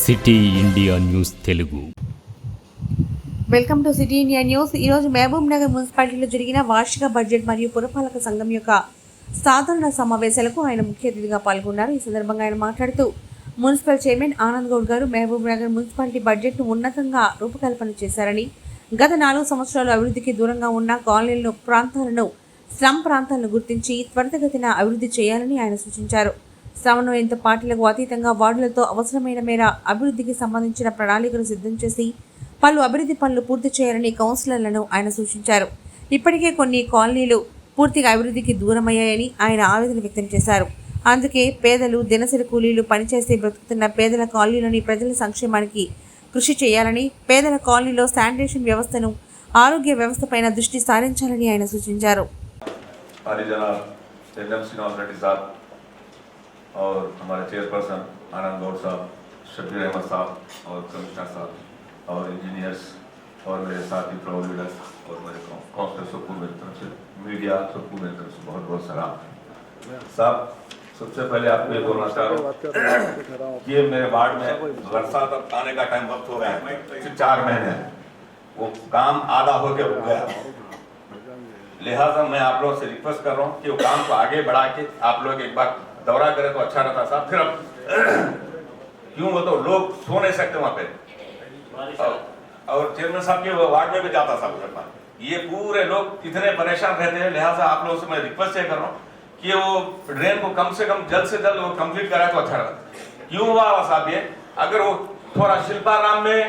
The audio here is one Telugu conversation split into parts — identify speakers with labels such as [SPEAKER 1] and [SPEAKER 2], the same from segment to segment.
[SPEAKER 1] City India news Telugu.
[SPEAKER 2] Welcome to city India news. ఈరోజు మహబూబ్ నగర్ మున్సిపాలిటీలో జరిగిన వార్షిక బడ్జెట్ మరియు పురపాలక సంఘం యొక్క సాధారణ సమావేశాలకు ఆయన ముఖ్య అతిథిగా పాల్గొన్నారు. ఈ సందర్భంగా ఆయన మాట్లాడుతూ మున్సిపల్ చైర్మన్ ఆనంద్ గౌడ్ గారు మహబూబ్ నగర్ మున్సిపాలిటీ బడ్జెట్ను ఉన్నతంగా రూపకల్పన చేశారని, గత 4 సంవత్సరాలు అభివృద్ధికి దూరంగా ఉన్న కాలనీలను, ప్రాంతాలను, స్లమ్ ప్రాంతాలను గుర్తించి త్వరితగతిన అభివృద్ధి చేయాలని ఆయన సూచించారు. సమన్వయంతో పార్టీలకు అతీతంగా వార్డులతో అవసరమైన మేర అభివృద్ధికి సంబంధించిన ప్రణాళికలు సిద్ధం చేసి పలు అభివృద్ధి పనులు పూర్తి చేయాలని కౌన్సిలర్లను ఆయన సూచించారు. ఇప్పటికే కొన్ని కాలనీలు పూర్తిగా అభివృద్ధికి దూరమయ్యాయని ఆయన ఆవేదన వ్యక్తం చేశారు. అందుకే పేదలు, దినసరి కూలీలు పనిచేసి బ్రతుకుతున్న పేదల కాలనీలోని ప్రజల సంక్షేమానికి కృషి చేయాలని, పేదల కాలనీలో శానిటేషన్ వ్యవస్థను, ఆరోగ్య వ్యవస్థపైన దృష్టి సారించాలని ఆయన సూచించారు.
[SPEAKER 3] और हमारे चेयरपर्सन आनंद गौड़ साहब, शबीर अहमद साहब और कमिश्नर साहब और इंजीनियर्स और मेरे साथी प्रो लीडर्स और मेरे काउंसलर सबको मेरी तरफ से, मीडिया सबको मेरी तरफ से बहुत बहुत सलाम साहब। सबसे पहले आपको ये बोलना चाह रहा हूँ कि मेरे वार्ड में बरसात अब आने का टाइम वक्त हो गया है, सिर्फ 4 महीने है, वो काम आधा होकर रुक गया। लिहाजा मैं आप लोगों से रिक्वेस्ट कर रहा हूँ कि वो काम को आगे बढ़ा के आप लोग एक बार दौरा करें तो अच्छा रहता साहब। फिर अब क्यों वो तो लोग सो नहीं सकते वहाँ पे, और चेयरमैन साहब के वार्ड में भी जाता साहब, ये पूरे लोग इतने परेशान रहते हैं। लिहाजा आप लोगों से मैं रिक्वेस्ट ये कर रहा हूँ कि वो ड्रेन को कम से कम जल्द से जल्द वो कंप्लीट कराए तो अच्छा रहता। क्यों हुआ साहब ये, अगर वो थोड़ा शिल्पाराम में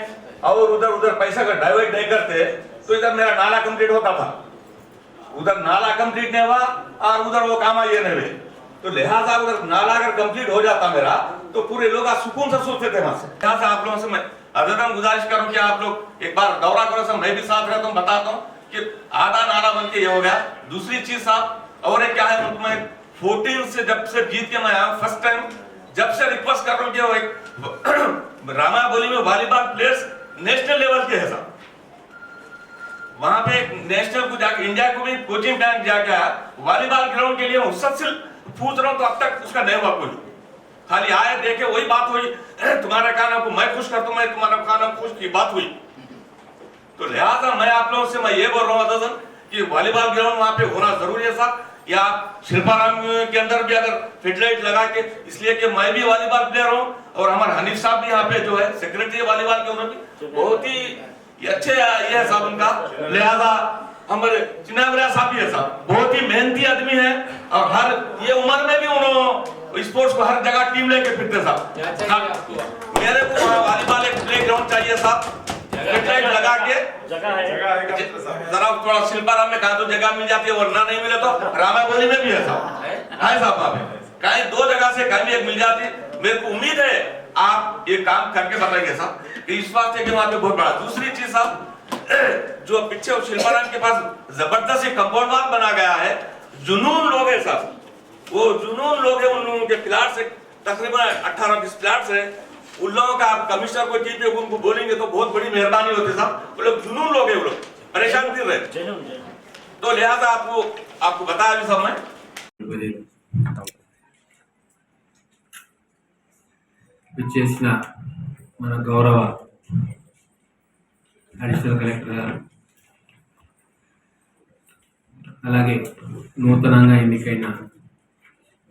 [SPEAKER 3] और उधर पैसा का डाइवर्ट नहीं करते तो इधर मेरा नाला कंप्लीट होता था, उधर नाला कंप्लीट नहीं हुआ और उधर वो काम ये नहीं हुए। तो लिहाजा अगर नाला अगर कंप्लीट हो जाता मेरा तो पूरे लोग आज सुकून से सोचते थे वहां से। लिहाजा आप लोगों से मैं अदम गुजारिश करूं कि आप लोग एक बार दौरा करो, सब मैं भी साथ रहता हूं, बताता हूं कि आधा नाला बन के ये हो गया। दूसरी चीज साहब और एक क्या है, मैं 14 से जब से जीत के मैं आया फर्स्ट टाइम, जब से रिक्वेस्ट कर रहा हूं कि वो एक रामा बोली में वॉलीबॉल प्लेयर्स नेशनल लेवल के है साहब, वहां पे नेशनल को जाके इंडिया को भी कोचिंग बैंक जाके आया वॉलीबॉल ग्राउंड के लिए उससे पूछ रहा हूं, तो अब तक उसका नहीं हुआ कोई, खाली आए देखे वही बात हुई, तुम्हारे खाना को मैं खुश कर दूं, मैं तुम्हारा खाना खुश की बात हुई। तो लिहाजा मैं आप लोगों से मैं ये बोल रहा हूँ कि वॉलीबॉल ग्राउंड वहां पे होना जरूरी है साहब, या शिल्पाराम के अंदर भी अगर फिटलाइट लगा के, इसलिए कि मैं भी वॉलीबॉल प्लेयर हूँ और हमारे हनीफ साहब भी यहाँ पे जो है सेक्रेटरी वॉलीबॉल के, उन्होंने बहुत ही अच्छे ये है साहब उनका। लिहाजा हमारे चिनावरिया साहब भी है साहब, बहुत ही मेहनती आदमी है और हर ये उम्र में भी उन्होंने स्पोर्ट्स को हर जगह टीम लेके फिरते साहब। मेरे को वॉलीबॉल एक प्ले ग्राउंड चाहिए साहब, फिटलाइट लगा के जरा थोड़ा शिल्पाराम में कहा तो जगह मिल जाती है, वरना नहीं मिले तो रामाबोली में भी है साहब, है साहब वहाँ पे कहीं 2 जगह से कहीं भी एक मिल जाती। मेरे को उम्मीद है आप ये काम करके बताएंगे साहब, इस वास्ते के वहाँ पे बहुत बड़ा। दूसरी चीज साहब, जो पीछे शिल्पाराम के पास जबरदस्त कंपाउंड वॉल बना गया है, जुनून लोग है साहब, वो जुनून लोग है, उन लोगों के प्लाट से तकरीबन 18-20 प्लाट है, उन लोगों का आप कमिश्नर को टीपी उनको बोलेंगे तो बहुत बड़ी मेहरबानी होती साहब। वो लोग जुनून लोग है, वो लोग परेशान फिर रहे, तो लिहाजा आपको बताया भी सब मैं
[SPEAKER 4] చేసిన మన గౌరవ అడిషనల్ కలెక్టర్ గారు, అలాగే నూతనంగా ఎన్నికైన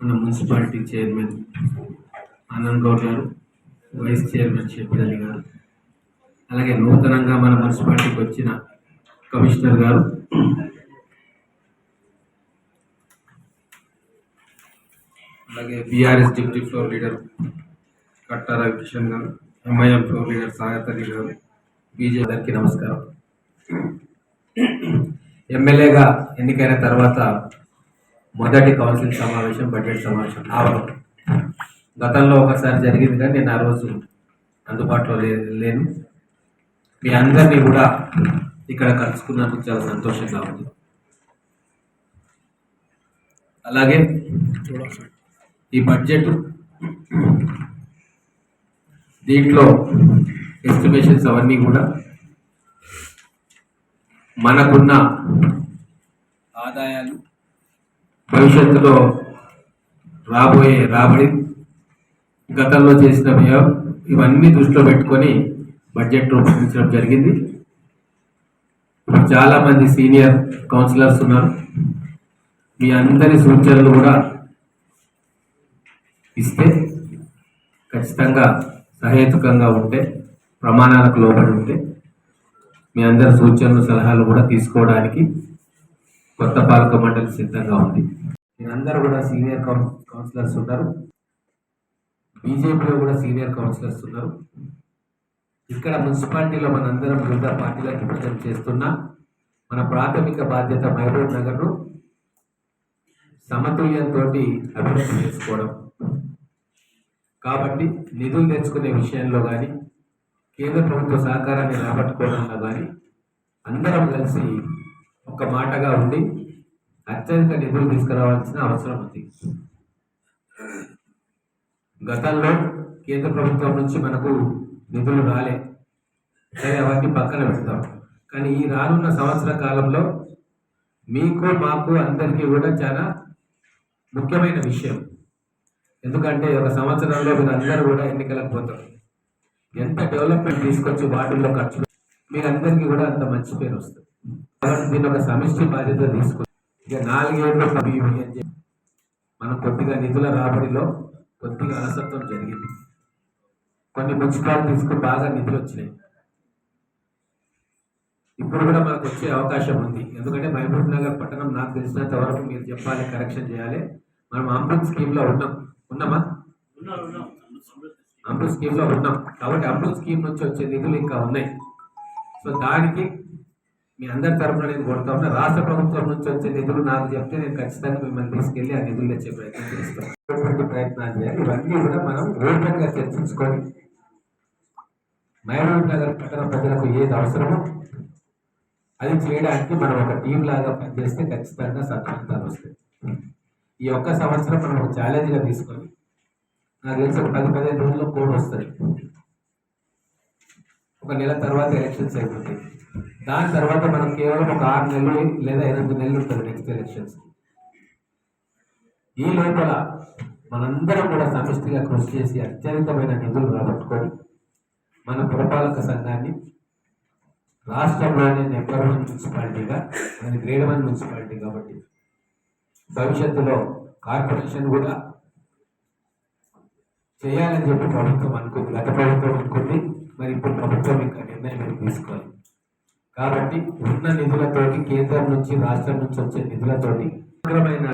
[SPEAKER 4] మన మున్సిపాలిటీ చైర్మన్ ఆనంద్ గౌడ్ గారు, వైస్ చైర్మన్ షబీర్ అలీ గారు, అలాగే నూతనంగా మన మున్సిపాలిటీకి వచ్చిన కమిషనర్ గారు, అలాగే బీఆర్ఎస్ డిప్యూటీ ఫ్లోర్ లీడర్ కట్టారా కిషన్ గారు, MIM floor leader Saugata Ali గారు, బీజేపీకి నమస్కారం. ఎమ్మెల్యేగా ఎన్నికైన తర్వాత మొదటి కౌన్సిల్ సమావేశం బడ్జెట్ సమావేశం రావడం గతంలో ఒకసారి జరిగింది, కానీ నేను ఆ రోజు అందుబాటులో లేను. మీ అందరినీ కూడా ఇక్కడ కలుసుకున్నందుకు చాలా సంతోషంగా ఉంది. అలాగే ఈ బడ్జెట్ దీంట్లో ఎస్టిమేషన్స్ అవన్నీ కూడా మనకున్న ఆదాయాలు, భవిష్యత్తులో రాబోయే రాబడి, గతంలో చేసిన వ్యయం, ఇవన్నీ దృష్టిలో పెట్టుకొని బడ్జెట్ రూపొందించడం జరిగింది. ఇప్పుడు చాలామంది సీనియర్ కౌన్సిలర్స్ ఉన్నారు. మీ అందరి సూచనలు కూడా ఇస్తే ఖచ్చితంగా సహేతుకంగా ఉంటే, ప్రమాణాలకు లోబడి ఉంటే మీ అందరి సూచనలు సలహాలు కూడా తీసుకోవడానికి కొత్త పాలక మండలి సిద్ధంగా ఉంది. మీరందరూ కూడా సీనియర్ కౌన్సిలర్స్ ఉన్నారు. బీజేపీలో కూడా సీనియర్ కౌన్సిలర్స్ ఉన్నారు. ఇక్కడ మున్సిపాలిటీలో మనందరం వివిధ పార్టీలకు రిప్రజెంట్ చేస్తున్నా మన ప్రాథమిక బాధ్యత మహబూబ్ నగర్ను సమతుల్యంతో అభివృద్ధి చేసుకోవడం. కాబట్టి నిధులు తెచ్చుకునే విషయంలో కానీ, కేంద్ర ప్రభుత్వ సహకారాన్ని రాబట్టుకోవడంలో కానీ అందరం కలిసి ఒక మాటగా ఉండి అత్యధిక నిధులు తీసుకురావాల్సిన అవసరం ఉంది. గతంలో కేంద్ర ప్రభుత్వం నుంచి మనకు నిధులు రాలే, సరే అవన్నీ పక్కన పెడతాం. కానీ ఈ రానున్న సంవత్సర కాలంలో మీకు మాకు అందరికీ కూడా చాలా ముఖ్యమైన విషయం. ఎందుకంటే ఒక సంవత్సరంలో మీరు అందరూ కూడా ఎన్నికలకు పోతారు. ఎంత డెవలప్మెంట్ తీసుకొచ్చి వాటిల్లో ఖర్చు మీరందరికీ కూడా అంత మంచి పేరు వస్తుంది. కాబట్టి దీన్ని ఒక సమిష్టి బాధ్యత తీసుకొని ఇక 4 ఏళ్ళు మనం కొద్దిగా నిధుల రాబడిలో కొద్దిగా అలసత్వం జరిగింది. కొన్ని మున్సిపాలిటీస్కు బాగా నిధులు వచ్చినాయి. ఇప్పుడు కూడా మనకు వచ్చే అవకాశం ఉంది. ఎందుకంటే మహబూబ్ నగర్ పట్టణం నాకు తెలిసినంత వరకు మీరు చెప్పాలి, కరెక్షన్ చేయాలి. మనం అమృత్ స్కీమ్లో ఉన్నామా? అమృత్ స్కీమ్లో ఉన్నాం. కాబట్టి అమృత్ స్కీమ్ నుంచి వచ్చే నిధులు ఇంకా ఉన్నాయి. సో దానికి మీ అందరి తరఫున నేను కొడతా ఉన్నా. రాష్ట్ర ప్రభుత్వం నుంచి వచ్చే నిధులు నాకు చెప్తే నేను ఖచ్చితంగా మిమ్మల్ని తీసుకెళ్లి ఆ నిధులు తెచ్చే ప్రయత్నం చేస్తాను. ప్రయత్నాలు చేయాలి. ఇవన్నీ కూడా మనం ఓపెన్ గా చర్చించుకొని మహబూబ్ నగర్ పట్టణ ప్రజలకు ఏది అవసరమో అది చేయడానికి మనం ఒక టీం లాగా పనిచేస్తే ఖచ్చితంగా సత్ఫలితాలు వస్తాయి. ఈ ఒక్క సంవత్సరం మనం ఒక ఛాలెంజ్ గా తీసుకొని, నాకు తెలిసి ఒక 10-15 రోజుల్లో కోడ్ వస్తుంది. ఒక నెల తర్వాత ఎలక్షన్స్ అయిపోతాయి. దాని తర్వాత మనం కేవలం ఒక 6 నెలలు లేదా 8 నెలలు ఉంటుంది నెక్స్ట్ ఎలక్షన్స్. ఈ లోపల మనందరం కూడా సమిష్టిగా కృషి చేసి అత్యధికమైన నిధులు రాబట్టుకొని మన పురపాలక సంఘాన్ని రాష్ట్రంలోనే నెంబర్ 1 మున్సిపాలిటీగా, అది గ్రేడ్ 1 మున్సిపాలిటీ కాబట్టి భవిష్యత్తులో కార్పొరేషన్ కూడా చేయాలని చెప్పి ప్రభుత్వం అనుకుంది. గత ప్రభుత్వం అనుకుంది, మరి ఇప్పుడు ప్రభుత్వం ఇంకా నిర్ణయం తీసుకోవాలి. కాబట్టి ఉన్న నిధులతోటి, కేంద్రం నుంచి రాష్ట్రం నుంచి వచ్చే నిధులతోటి సమగ్రమైన